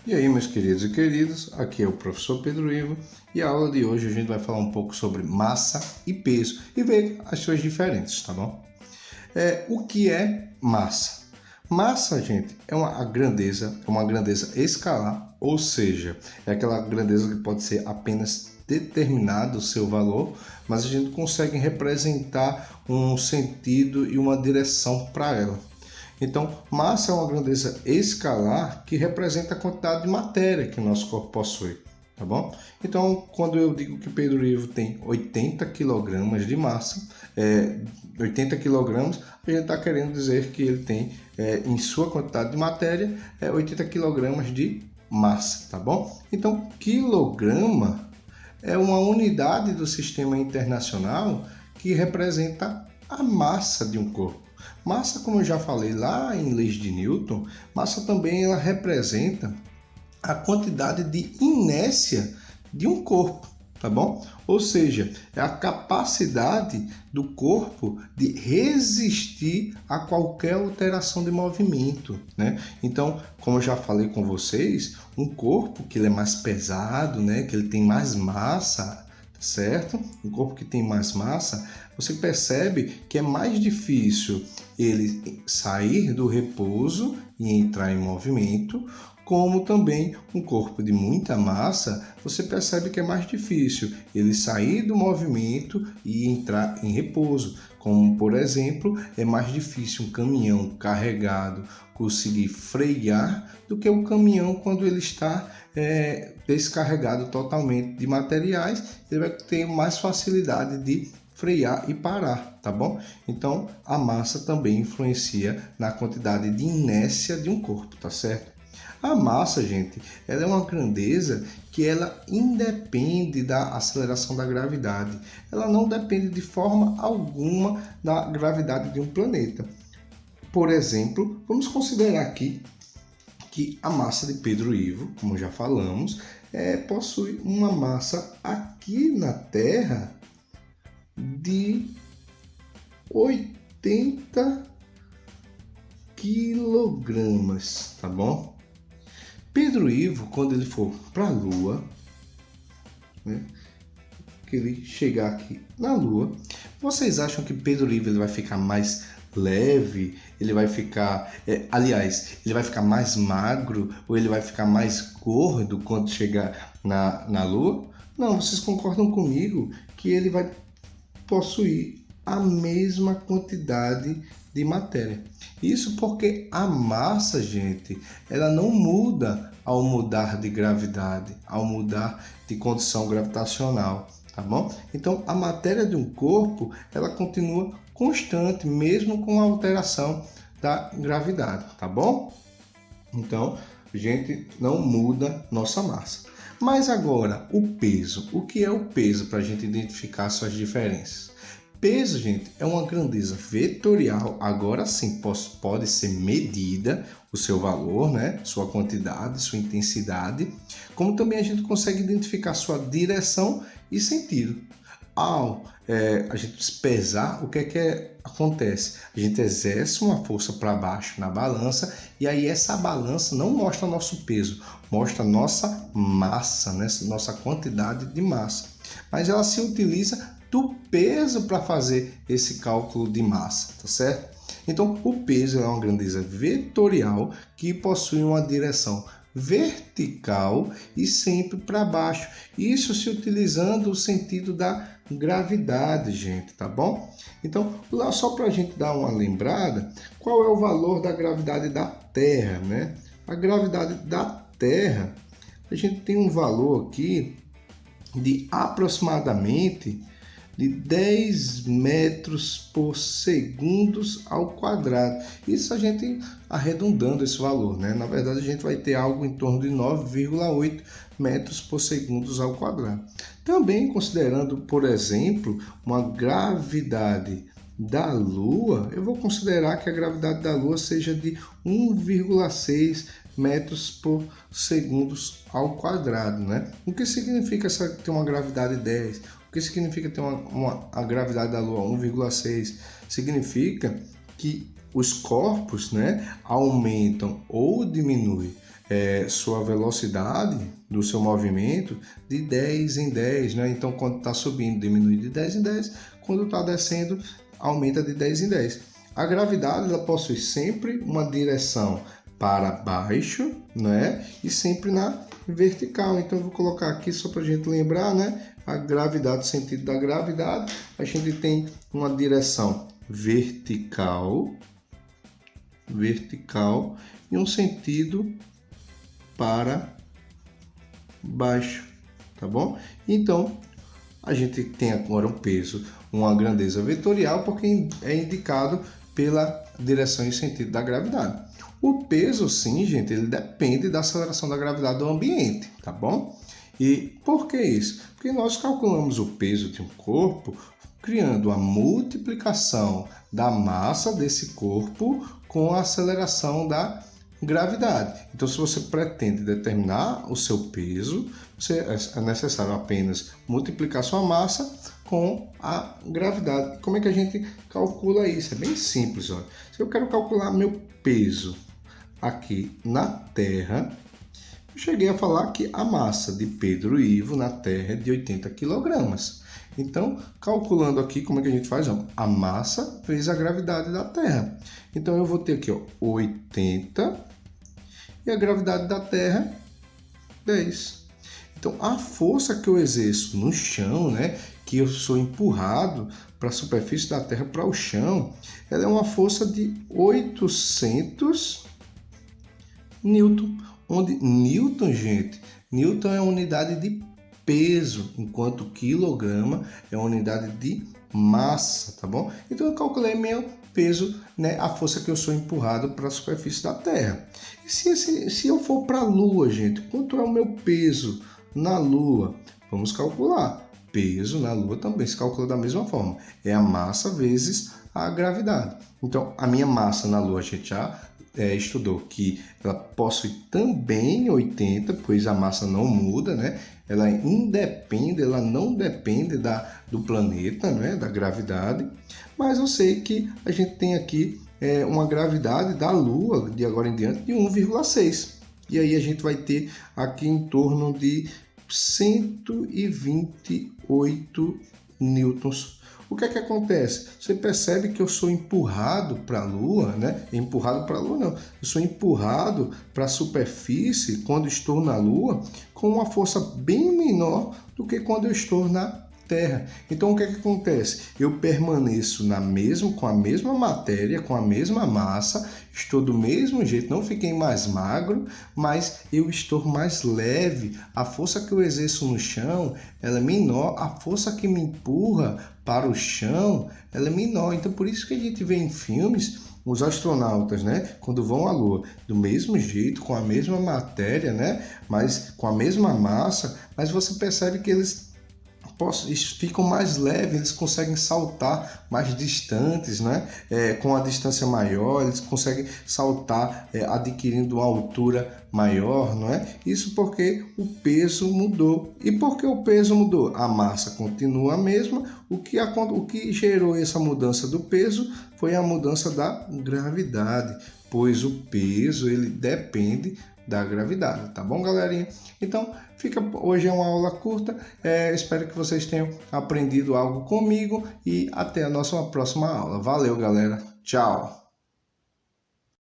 E aí, meus queridos e queridas, aqui é o professor Pedro Ivo e a aula de hoje a gente vai falar um pouco sobre massa e peso e ver as suas diferenças, tá bom? O que é massa? Massa, gente, é uma grandeza escalar, ou seja, é aquela grandeza que pode ser apenas determinado o seu valor, mas a gente consegue representar um sentido e uma direção para ela. Então, massa é uma grandeza escalar que representa a quantidade de matéria que o nosso corpo possui, tá bom? Então, quando eu digo que Pedro Ivo tem 80 kg de massa, 80 kg, a gente está querendo dizer que ele tem, em sua quantidade de matéria, 80 kg de massa, tá bom? Então, quilograma é uma unidade do sistema internacional que representa a massa de um corpo. Massa, como eu já falei lá em Leis de Newton, massa também ela representa a quantidade de inércia de um corpo, tá bom? Ou seja, é a capacidade do corpo de resistir a qualquer alteração de movimento, né? Então, como eu já falei com vocês, um corpo que ele é mais pesado, né? Que ele tem mais massa, certo? Um corpo que tem mais massa, você percebe que é mais difícil ele sair do repouso e entrar em movimento, como também um corpo de muita massa, você percebe que é mais difícil ele sair do movimento e entrar em repouso. Como, por exemplo, é mais difícil um caminhão carregado conseguir frear do que um caminhão quando ele está descarregado totalmente de materiais, ele vai ter mais facilidade de frear e parar, tá bom? Então, a massa também influencia na quantidade de inércia de um corpo, tá certo? A massa, gente, ela é uma grandeza que ela independe da aceleração da gravidade. Ela não depende de forma alguma da gravidade de um planeta. Por exemplo, vamos considerar aqui que a massa de Pedro Ivo, como já falamos, possui uma massa aqui na Terra de 80 quilogramas, tá bom? Pedro Ivo, quando ele for para a Lua, né, que ele chegar aqui na Lua, vocês acham que Pedro Ivo ele vai ficar mais leve? Ele vai ficar, ele vai ficar mais magro ou ele vai ficar mais gordo quando chegar na Lua? Não, vocês concordam comigo que ele vai possuir a mesma quantidade de matéria. Isso porque a massa, gente, ela não muda ao mudar de gravidade, ao mudar de condição gravitacional, tá bom? Então, a matéria de um corpo, ela continua constante, mesmo com a alteração da gravidade, tá bom? Então, a gente não muda nossa massa. Mas agora, o peso. O que é o peso para a gente identificar suas diferenças? Peso, gente, é uma grandeza vetorial, agora sim pode ser medida o seu valor, né? Sua quantidade, sua intensidade, como também a gente consegue identificar sua direção e sentido. Ao a gente pesar, o que acontece? A gente exerce uma força para baixo na balança e aí essa balança não mostra nosso peso, mostra nossa massa, né? Nossa quantidade de massa. Mas ela se utiliza do peso para fazer esse cálculo de massa, tá certo? Então, o peso é uma grandeza vetorial que possui uma direção vertical e sempre para baixo. Isso se utilizando o sentido da gravidade, gente, tá bom? Então, lá só para a gente dar uma lembrada, qual é o valor da gravidade da Terra, né? A gravidade da Terra, a gente tem um valor aqui de aproximadamente de 10 metros por segundo ao quadrado. Isso a gente arredondando esse valor, né? Na verdade, a gente vai ter algo em torno de 9,8 metros por segundo ao quadrado. Também considerando, por exemplo, uma gravidade da Lua, eu vou considerar que a gravidade da Lua seja de 1,6 metros por segundo ao quadrado, né? O que significa ter uma gravidade 10? O que significa ter a gravidade da Lua 1,6? Significa que os corpos, né, aumentam ou diminuem sua velocidade do seu movimento de 10 em 10, né? Então, quando está subindo, diminui de 10 em 10, quando está descendo, aumenta de 10 em 10. A gravidade ela possui sempre uma direção para baixo, né? E sempre na vertical. Então, eu vou colocar aqui só para a gente lembrar, né? A gravidade, o sentido da gravidade, a gente tem uma direção vertical e um sentido para baixo, tá bom? Então, a gente tem agora um peso, uma grandeza vetorial, porque é indicado pela direção e sentido da gravidade. O peso, sim, gente, ele depende da aceleração da gravidade do ambiente, tá bom? E por que isso? Porque nós calculamos o peso de um corpo criando a multiplicação da massa desse corpo com a aceleração da gravidade. Então, se você pretende determinar o seu peso, é necessário apenas multiplicar sua massa com a gravidade. Como é que a gente calcula isso? É bem simples. Olha. Se eu quero calcular meu peso aqui na Terra, eu cheguei a falar que a massa de Pedro Ivo na Terra é de 80 kg. Então, calculando aqui, como é que a gente faz? A massa vezes a gravidade da Terra. Então, eu vou ter aqui 80 e a gravidade da Terra, 10. Então, a força que eu exerço no chão, né, que eu sou empurrado para a superfície da Terra, para o chão, ela é uma força de 800 Newton. Onde Newton, gente, Newton é a unidade de peso, enquanto quilograma é a unidade de massa, tá bom? Então, eu calculei meu peso, né, a força que eu sou empurrado para a superfície da Terra. E se eu for para a Lua, gente, quanto é o meu peso na Lua? Vamos calcular. Peso na Lua também se calcula da mesma forma. É a massa vezes a gravidade. Então, a minha massa na Lua, a gente já estudou que ela possui também 80, pois a massa não muda, né? Ela não depende do planeta, né? Da gravidade. Mas eu sei que a gente tem aqui uma gravidade da Lua, de agora em diante, de 1,6. E aí a gente vai ter aqui em torno de 128 newtons. O que é que acontece? Você percebe que eu sou empurrado para a Lua, né? Empurrado para a Lua não, eu sou empurrado para a superfície quando estou na Lua com uma força bem menor do que quando eu estou na Terra. Então o que é que acontece? Eu permaneço com a mesma matéria, com a mesma massa, estou do mesmo jeito, não fiquei mais magro, mas eu estou mais leve. A força que eu exerço no chão, ela é menor, a força que me empurra para o chão, ela é menor. Então por isso que a gente vê em filmes os astronautas, né, quando vão à Lua, do mesmo jeito, com a mesma matéria, né, mas com a mesma massa, mas você percebe que eles ficam mais leves, eles conseguem saltar mais distantes, né? Com a distância maior, eles conseguem saltar adquirindo uma altura maior, não é? Isso porque o peso mudou. E por que o peso mudou? A massa continua a mesma, o que gerou essa mudança do peso foi a mudança da gravidade, pois o peso ele depende da gravidade, tá bom, galerinha? Então, hoje é uma aula curta, espero que vocês tenham aprendido algo comigo e até a nossa próxima aula. Valeu, galera! Tchau!